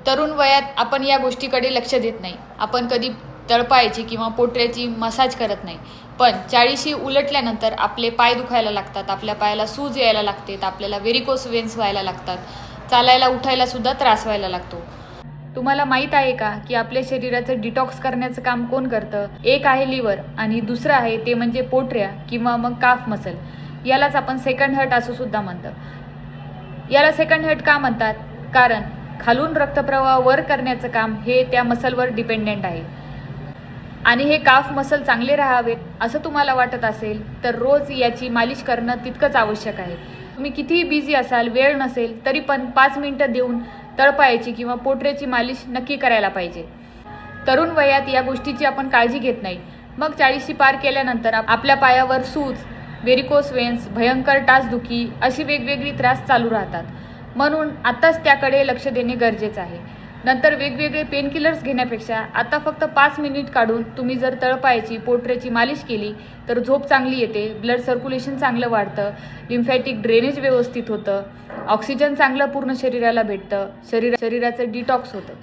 तरुण वयात आपण या गोष्टीकडे लक्ष देत नाही. आपण कधी तळपायाची किंवा पोटऱ्याची मसाज करत नाही. पण 40शी उलटल्यानंतर आपले पाय दुखायला लागतात, आपल्या पायाला सूज यायला लागते, आपल्याला व्हेरिकोस वेन्स व्हायला लागतात, चालायला उठायला सुद्धा त्रास व्हायला लागतो. तुम्हाला माहीत आहे का की आपल्या शरीराचं डिटॉक्स करण्याचं काम कोण करतं? एक आहे लिव्हर आणि दुसरं आहे ते म्हणजे पोटऱ्या किंवा मग काफ मसल. यालाच आपण सेकंड हार्ट असं सुद्धा म्हणतं. याला सेकंड हार्ट का म्हणतात? कारण खालून रक्तप्रवाह वर करण्याचं काम हे त्या मसलवर डिपेंडेंट आहे. आणि हे काफ मसल चांगले राहावेत असं तुम्हाला वाटत असेल तर रोज याची मालिश करणं तितकंच आवश्यक आहे. तुम्ही कितीही बिझी असाल, वेळ नसेल तरी पण 5 मिनिटं देऊन तळपायाची किंवा पोटऱ्याची मालिश नक्की करायला पाहिजे. तरुण वयात या गोष्टीची आपण काळजी घेत नाही. मग 40शी पार केल्यानंतर आपल्या पायावर सूज, व्हेरिकोस वेन्स, भयंकर टाचदुखी अशी वेगवेगळी त्रास चालू राहतात. म्हणून आत्ताच त्याकडे लक्ष देणे गरजेचं आहे. नंतर वेगवेगळे पेनकिलर्स घेण्यापेक्षा आता फक्त 5 मिनिट काढून तुम्ही जर तळपायाची, पोटऱ्याची मालिश केली तर झोप चांगली येते, ब्लड सर्क्युलेशन चांगलं वाढतं, लिम्फॅटिक ड्रेनेज व्यवस्थित होतं, ऑक्सिजन चांगलं पूर्ण शरीराला भेटतं, शरीराचं डिटॉक्स होतं.